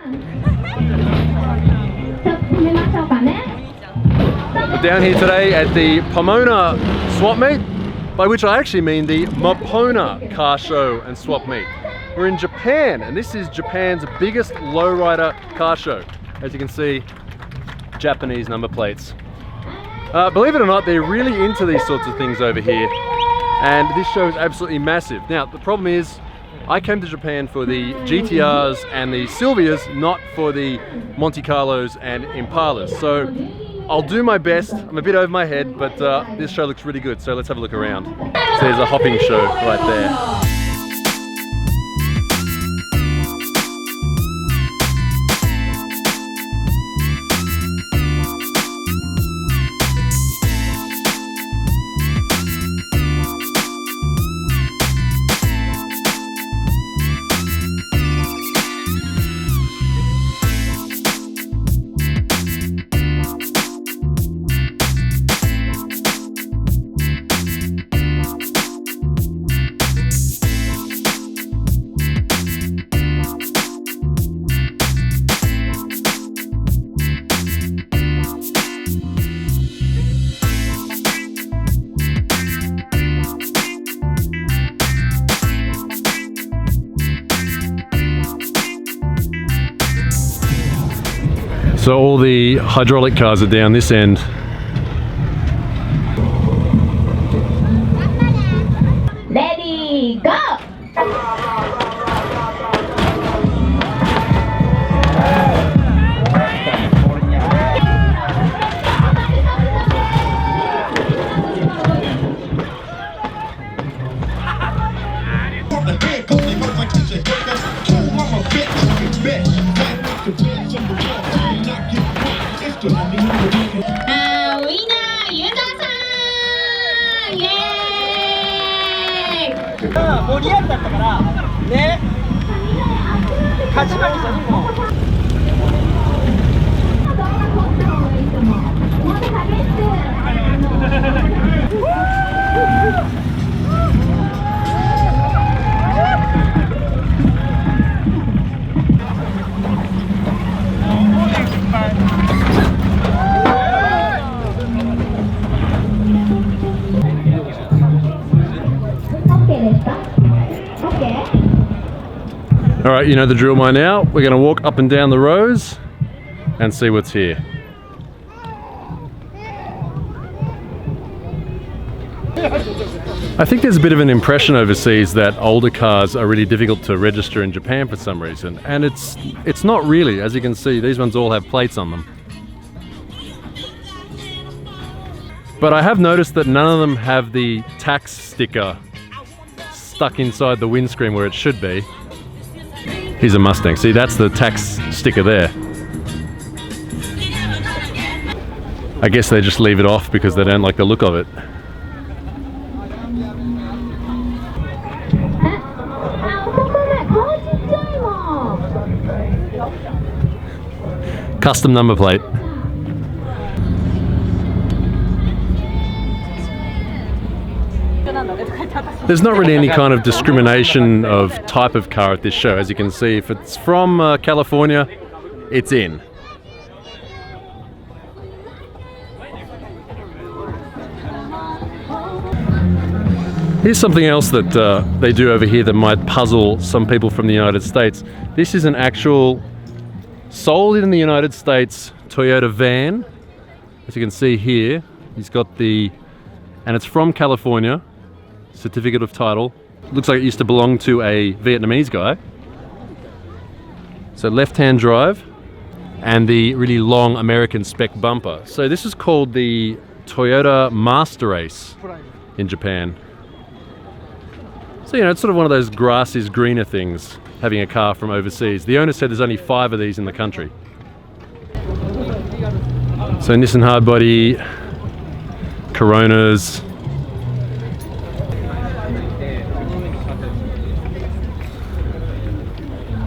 We're down here today at the Pomona swap meet, by which I actually mean the Mopona car show and swap meet. We're in Japan, and this is Japan's biggest lowrider car show. As you can see, Japanese number plates. Believe it or not, they're really into these sorts of things over here, and this show is absolutely massive. Now, the problem is, I came to Japan for the GTRs and the Silvias, not for the Monte Carlos and Impalas. So I'll do my best. I'm a bit over my head, but this show looks really good, so let's have a look around. So there's a hopping show right there. So all the hydraulic cars are down this end. Ready, go! All right, you know the drill by now. We're going to walk up and down the rows and see what's here. I think there's a bit of an impression overseas that older cars are really difficult to register in Japan for some reason, and it's not really. As you can see, these ones all have plates on them. But I have noticed that none of them have the tax sticker stuck inside the windscreen where it should be. Here's a Mustang. See, that's the tax sticker there. I guess they just leave it off because they don't like the look of it. Custom number plate. There's not really any kind of discrimination of type of car at this show. As you can see, if it's from California, it's in. Here's something else that they do over here that might puzzle some people from the United States. This is an actual sold in the United States Toyota van. As you can see here, he's got the, and it's from California. Certificate of title. Looks like it used to belong to a Vietnamese guy. So left-hand drive and the really long American spec bumper. So this is called the Toyota Master Race in Japan. So, you know, it's sort of one of those grass is greener things, having a car from overseas. The owner said there's only 5 of these in the country. So Nissan hardbody, Coronas.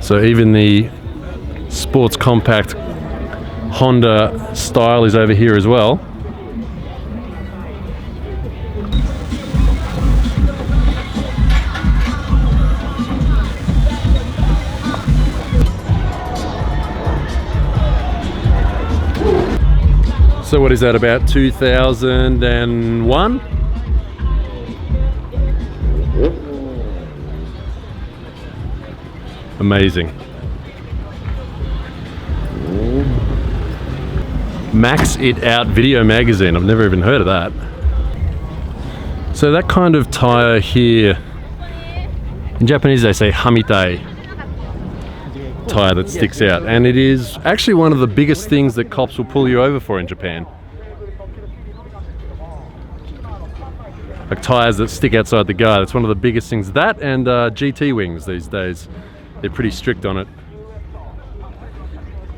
So even the sports compact Honda style is over here as well. So what is that, about 2001? Amazing. Max It Out Video Magazine. I've never even heard of that. So that kind of tire here, in Japanese they say hamitai tire that sticks out, and it is actually one of the biggest things that cops will pull you over for in Japan. Like tires that stick outside the guard, it's one of the biggest things. That and GT wings these days, they're pretty strict on it.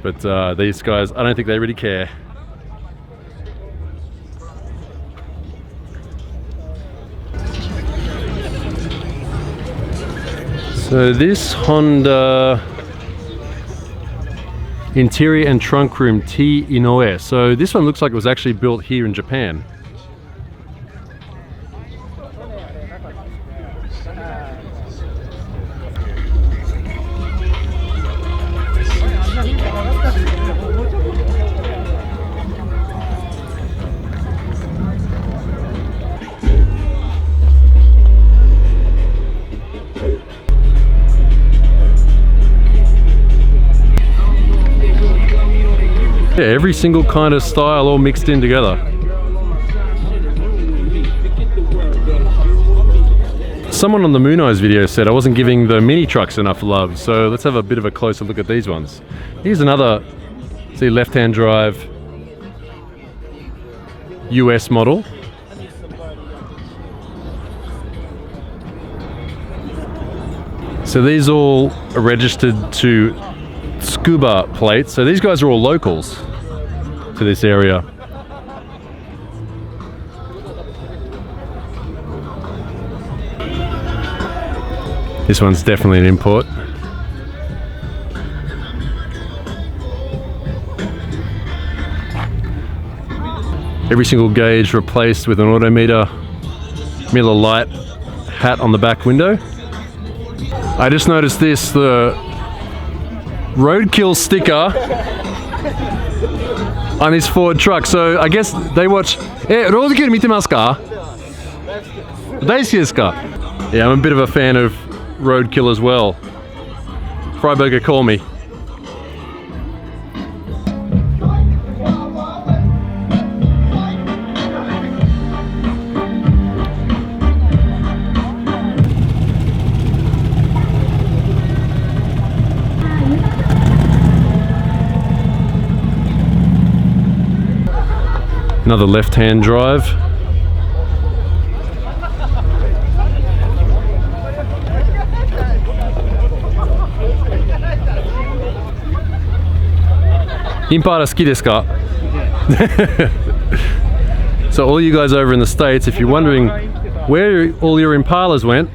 But these guys, I don't think they really care. So this Honda interior and trunk room T Inoue. So this one looks like it was actually built here in Japan. Yeah, every single kind of style all mixed in together. Someone on the Moon Eyes video said I wasn't giving the mini trucks enough love, so let's have a bit of a closer look at these ones. Here's another, see, left-hand drive US model. So these all are registered to scuba plates, so these guys are all locals to this area. This one's definitely an import. Every single gauge replaced with an odometer, Miller Lite hat on the back window. I just noticed this, the roadkill sticker on his Ford truck. So I guess they watch. Roadkill 見てますか? 大好きですか? Yeah, I'm a bit of a fan of roadkill as well. Freiburger, call me. Another left-hand drive. Impala 好きですか? So all you guys over in the States, if you're wondering where all your Impalas went,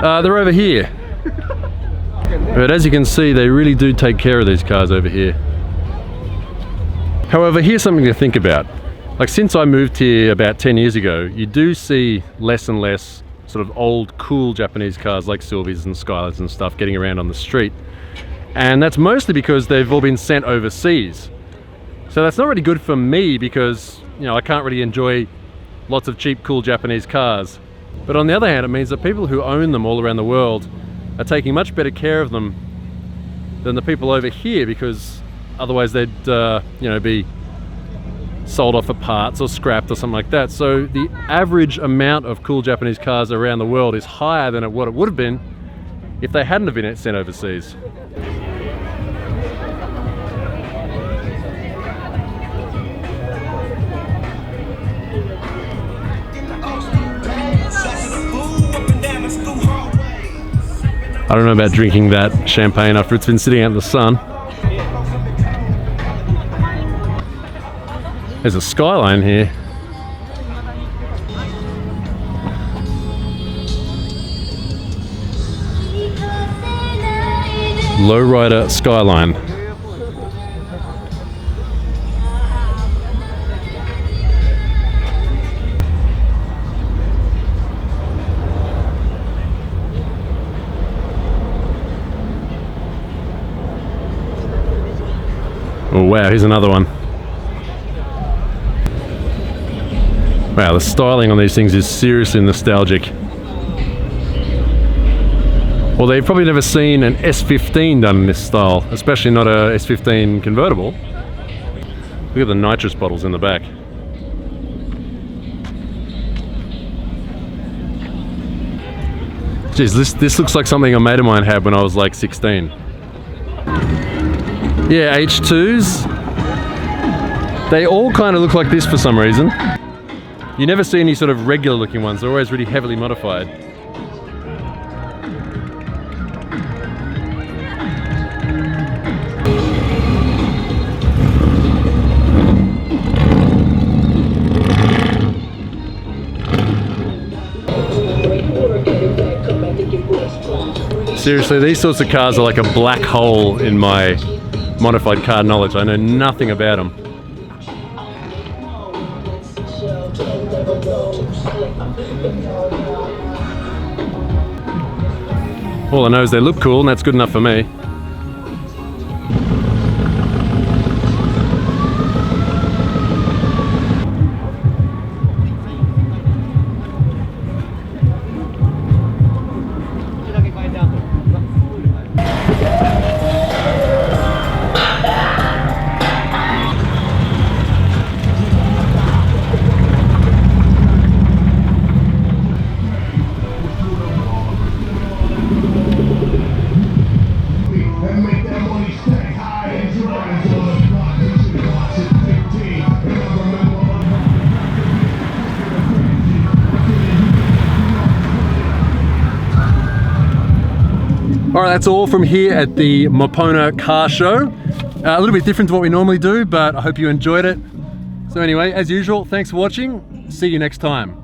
they're over here. But as you can see, they really do take care of these cars over here. However, here's something to think about. Like, since I moved here about 10 years ago, you do see less and less sort of old, cool Japanese cars like Sylvias and Skylines and stuff getting around on the street. And that's mostly because they've all been sent overseas. So that's not really good for me because, you know, I can't really enjoy lots of cheap, cool Japanese cars. But on the other hand, it means that people who own them all around the world are taking much better care of them than the people over here, because otherwise they'd, you know, be sold off for parts or scrapped or something like that. So the average amount of cool Japanese cars around the world is higher than what it would have been if they hadn't have been sent overseas. I don't know about drinking that champagne after it's been sitting out in the sun. There's a Skyline here. Lowrider Skyline. Oh wow, here's another one. Wow, the styling on these things is seriously nostalgic. Well, they've probably never seen an S15 done in this style, especially not a S15 convertible. Look at the nitrous bottles in the back. Jeez, this looks like something a mate of mine had when I was like 16. Yeah, H2s. They all kind of look like this for some reason. You never see any sort of regular looking ones. They're always really heavily modified. Seriously, these sorts of cars are like a black hole in my modified car knowledge. I know nothing about them. All I know is they look cool, and that's good enough for me. Alright, that's all from here at the Mopona car show. A little bit different to what we normally do, but I hope you enjoyed it. So anyway, as usual, thanks for watching. See you next time.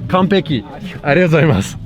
完璧。ありがとうございます。